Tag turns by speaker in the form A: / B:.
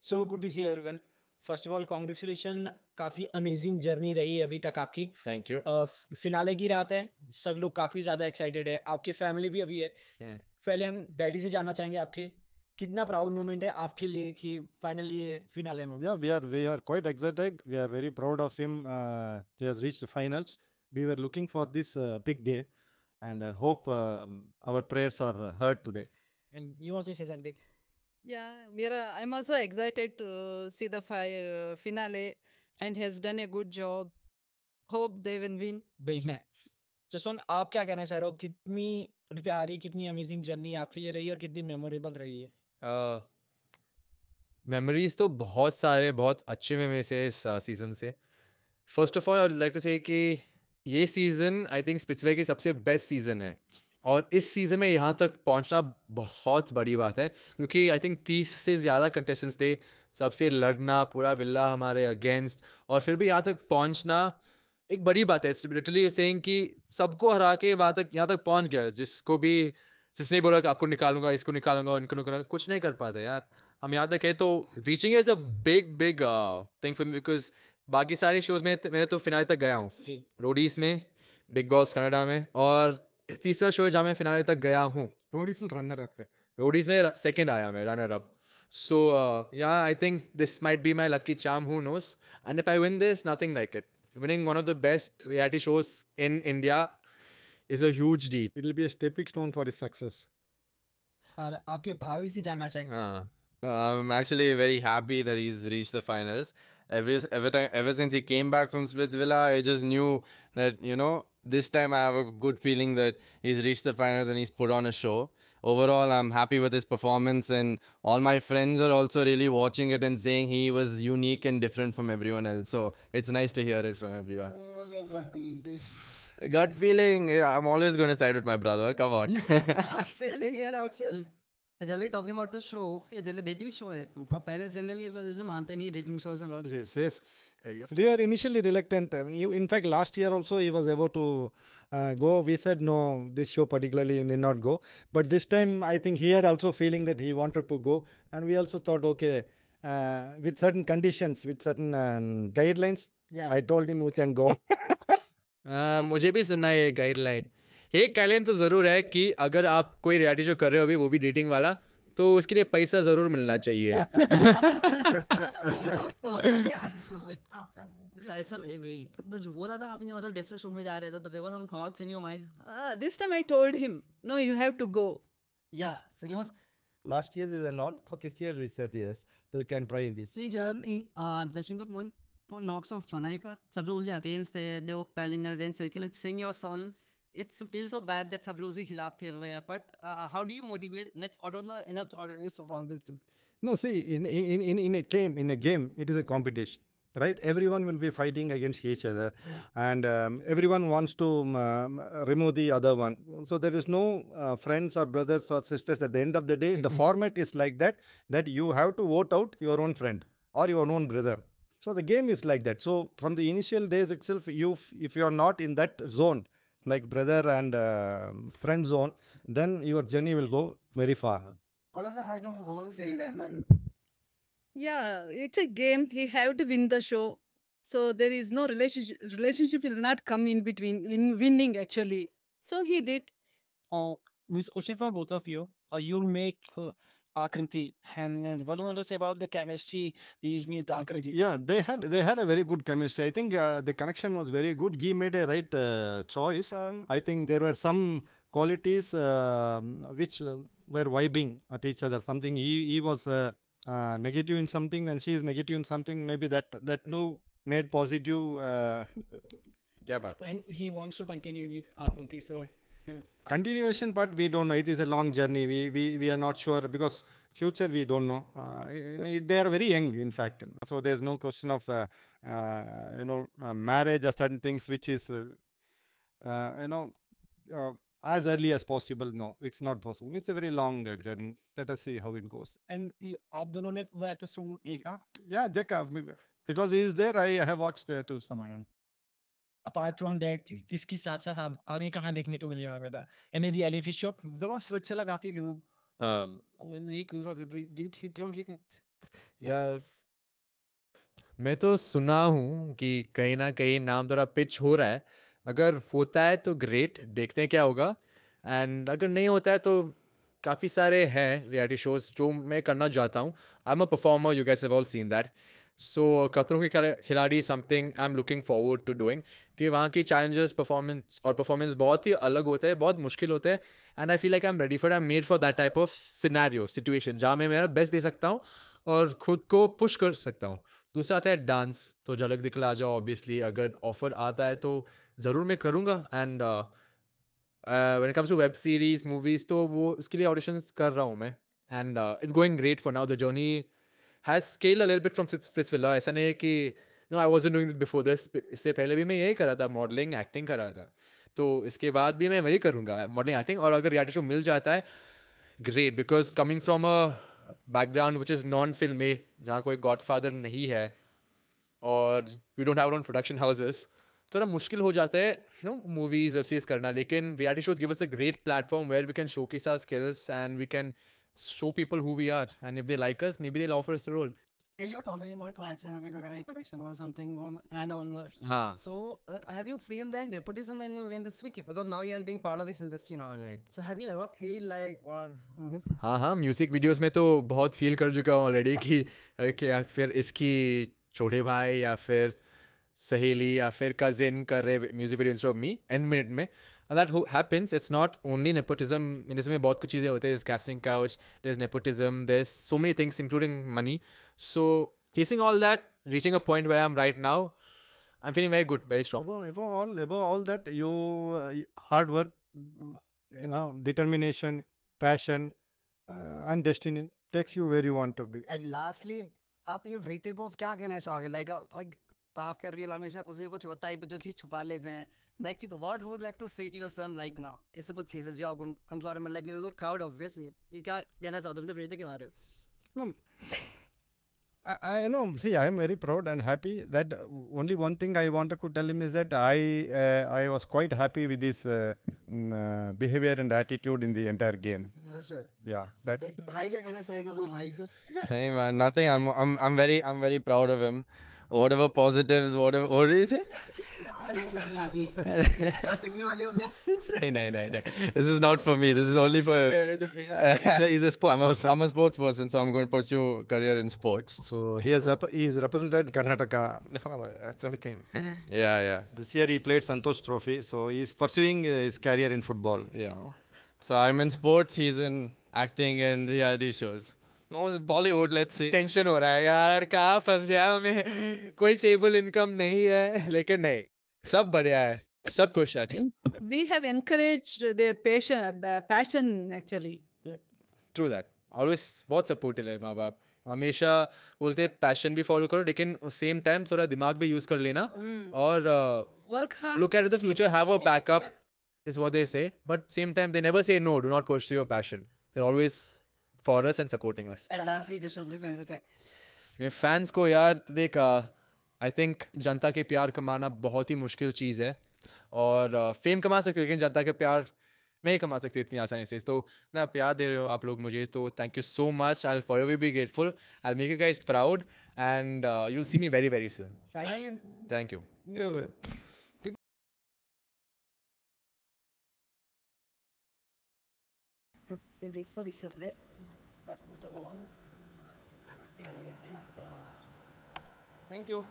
A: So good to see everyone. First of all congratulation, काफ़ी amazing journey रही है अभी तक आपकी।
B: Thank you.
A: फिनाले की रात है, सब लोग काफ़ी ज़्यादा एक्साइटेड है, आपकी फैमिली भी अभी है।
B: Yeah.
A: पहले हम डैडी से जानना चाहेंगे आपके कितना प्राउड मोमेंट है आपके लिए कि फाइनली ये फिनाले में।
C: Yeah, we are quite excited. We are very proud of him. He has reached the finals. We were looking for this big day, and hope our prayers are heard today.
A: And you also say something.
D: Yeah, Mira, I'm also excited to see the finale and has done a good job. Hope they will win.
A: बेचना है। जसवंत, आप क्या कहना चाह रहे हो, कितनी प्यारी कितनी अमेजिंग जर्नी आपके लिए रही है और कितनी मेमोरेबल रही है?
B: मेमोरीज तो बहुत सारे बहुत अच्छे मेमोरीज है इस सीज़न से। First of all I like to say कि ये सीज़न आई थिंक स्पिट्सबर्ग की सबसे बेस्ट सीज़न है, और इस सीज़न में यहाँ तक पहुँचना बहुत बड़ी बात है, क्योंकि आई थिंक 30 से ज़्यादा कंटेस्टेंट्स थे, सबसे लड़ना पूरा विला हमारे अगेंस्ट, और फिर भी यहाँ तक पहुँचना एक बड़ी बात है। लिटरली सेइंग कि सबको हरा के यहाँ तक पहुँच गया, जिसने बोला कि आपको निकालूंगा, इसको निकालूंगा, इनको निकालूंगा, कुछ नहीं कर पाते यार। हम यहाँ तक है तो reaching is a big thing for me, because बाकी सारे शोज में मैं तो फिनाले तक गया हूँ, रोडीज में, बिग बॉस कनाडा में, और तीसरा शो जहाँ मैं फिनाले तक गया हूँ
C: Roadies runner up.
B: रोडीज में सेकंड आया मैं, रनर अप। सो या I think this might be my lucky charm, who knows, and if I win this, nothing like it. Winning one of the best reality shows in India is a huge deal.
C: It will be a stepping stone for his success.
A: और आपके भाभी से जानना चाहेंगे।
E: I'm actually very happy that he's reached the finals. Ever since he came back from Splitsvilla, I just knew that, this time I have a good feeling that he's reached the finals and he's put on a show. Overall, I'm happy with his performance, and all my friends are also really watching it and saying he was unique and different from everyone else. So it's nice to hear it from everyone. Gut feeling, yeah, I'm always going to side with my brother. Come on.
F: Generally talking about the show, ये generally dating show है. पहले generally जैसे मानते नहीं dating shows and all.
C: Yes. We are initially reluctant. In fact, last year also he was able to go. We said no, this show particularly may not go. But this time, I think he had also feeling that he wanted to go, and we also thought, okay, with certain conditions, with certain guidelines. Yeah, I told him we can go.
B: मुझे भी सुनना है ये guideline. एक guideline तो ज़रूर है कि अगर आप कोई रियलिटी शो कर रहे हो अभी, वो भी डेटिंग वाला, तो उसके लिए पैसा ज़रूर मिलना चाहिए।
F: ऐसा बोला था आपने, मतलब different show में जा रहे थे तो there was some thoughts in your mind.
D: This time I told him, no, you have to go.
C: Yeah, so he was. Last year we were not. For this year we said yes. So we can try this.
F: See, Jeremy, touching the point knocks of Fanaika, Sabruzi against the Palin against like sing your song. It feels so bad that Sabruzi hilap here, but how do you motivate net order enough audience of all this?
C: No, see, in a game, it is a competition, right? Everyone will be fighting against each other, and everyone wants to remove the other one. So there is no friends or brothers or sisters. At the end of the day, the format is like that you have to vote out your own friend or your own brother. So the game is like that. So from the initial days itself, if you are not in that zone, like brother and friend zone, then your journey will go very far.
D: Yeah, it's a game. He have to win the show. So there is no relationship will not come in between in winning actually. So he did.
A: This question for both of you. You'll make Akrinti, and what do you want to say about the chemistry? These means Akrinti.
C: Yeah, they had a very good chemistry. I think the connection was very good. He made a right choice. I think there were some qualities which were vibing at each other. Something he was negative in something, and she is negative in something. Maybe that no made positive.
B: क्या बात?
A: And he wants to continue with Akrinti, so.
C: Continuation part we don't know. It is a long journey. We are not sure because future we don't know. They are very young, in fact. So there's no question of marriage or certain things which is as early as possible. No, it's not possible. It's a very long journey. Let us see how it goes.
A: And आप दोनों ने वो episode देखा?
C: Yeah, because he is there. I have watched there too. Some.
A: Apart from that, जिसके साथ साथ हम आगे कहाँ देखने को मिलेगा हमें था? And then the elephant shop, दोनों switch लगा के लोग.
B: यार मैं तो सुना हूँ कि कहीं ना कहीं नाम थोड़ा पिच हो रहा है। अगर होता है तो ग्रेट, देखते हैं क्या होगा। एंड अगर नहीं होता है तो काफ़ी सारे हैं रियलिटी शोज जो मैं करना चाहता हूँ। I am a performer, you guys have all seen that. So Khatron Ke Khiladi something I am looking forward to doing, कि वहाँ की चैलेंजेस परफॉर्मेंस बहुत ही अलग होते हैं, बहुत मुश्किल होते हैं। And I feel like I am ready for, I am made for that type of scenario situation जहाँ मैं मेरा बेस्ट दे सकता हूँ और खुद को पुश कर सकता हूँ। दूसरा आता है डांस, तो झलक दिखला जाओ ऑब्वियसली, अगर ऑफर आता है तो ज़रूर मैं करूँगा। And when it comes to web series movies, तो वो उसके लिए ऑडिशंस कर रहा हूँ मैं। And it's going great for now, the journey has scale a little bit from Splitsvilla. ऐसा नहीं है कि no I wasn't doing it before this, इससे पहले भी मैं यही कर रहा था, मॉडलिंग एक्टिंग कर रहा था। तो इसके बाद भी मैं वही करूँगा, मॉडलिंग एक्टिंग। और अगर रियलिटी शो मिल जाता है, great, because coming from a background which is non filmi, जहाँ कोई गॉडफादर नहीं है और we don't have own production houses, थोड़ा मुश्किल हो जाता है you know movies web series करना। लेकिन reality shows give us a great platform where we can showcase our skills and we can show people who we are, and if they like us, maybe they'll offer us the role.
F: You're talking about question or something and onwards.
B: हाँ
F: So, have you feel that nepotism when you in this week? Because now you are being part of this industry now, right? So, have you ever feel like one?
B: हाँ हाँ, music videos में तो बहुत feel कर चुका हूँ already कि या फिर इसकी छोटे भाई या फिर सहेली या फिर कजिन कर रहे music video instead of me and minute में। That happens, it's not only nepotism, इसमें बहुत कुछ चीज़ें होती है, casting couch, there's nepotism, there's so many things including money. So chasing all that, reaching a point where I'm right now, I'm feeling very good, very strong.
C: Above all that, hard work, determination, passion, and destiny takes you where you want to be.
F: And lastly, आप ये rated of क्या कहना चाहोगे? Like आपका real हमेशा उसे कुछ होता है जो चीज छुपा लेते हैं। Like what would you like to say to your son like now? ऐसे कुछ चीजें जो आप उनको बारे में like you look proud obviously। ये क्या कहना चाहते हो बेटे के बारे में?
C: No, I know. See, I am very proud and happy that only one thing I wanted to tell him is that I was quite happy with his behavior and attitude in the entire game. Yeah, that.
F: भाई क्या कहना चाहेगा वो भाई को?
E: Hey man, nothing. I'm very proud of him. Whatever positives, what did you say? No. This is not for me. This is only for. He's a sport. I'm a sports person, so I'm going to pursue career in sports.
C: So he has he's represented Karnataka. That's okay.
E: Yeah.
C: This year he played Santosh Trophy, so he's pursuing his career in football.
E: Yeah. So I'm in sports. He's in acting and reality shows. No, Bollywood. Let's see.
B: Tension हो रहा है यार, कहाँ फंस गया हमें, कोई stable income नहीं है। लेकिन नहीं, सब बढ़िया है, सब खुश है।
D: We have encouraged their passion actually.
B: True that, always बहुत सपोर्टिव है माँ बाप, हमेशा बोलते हैं पैशन भी फॉलो करो, लेकिन सेम टाइम थोड़ा दिमाग भी यूज कर लेना और
D: Work hard.
B: look at the future, have a backup is what they say, but same time they never say no, do not pursue your passion. They're always for us and supporting us.
F: And lastly, just something okay.
B: ये fans को यार देख, I think जनता के प्यार कमाना बहुत ही मुश्किल चीज़ है, और फेम कमा सकते हो लेकिन जनता के प्यार नहीं कमा सकते इतनी आसानी से। तो ना प्यार दे रहे हो आप लोग मुझे, तो thank you so much, I will forever be grateful, I will make you guys proud and you see me very very soon. Thank you.
A: Thank you.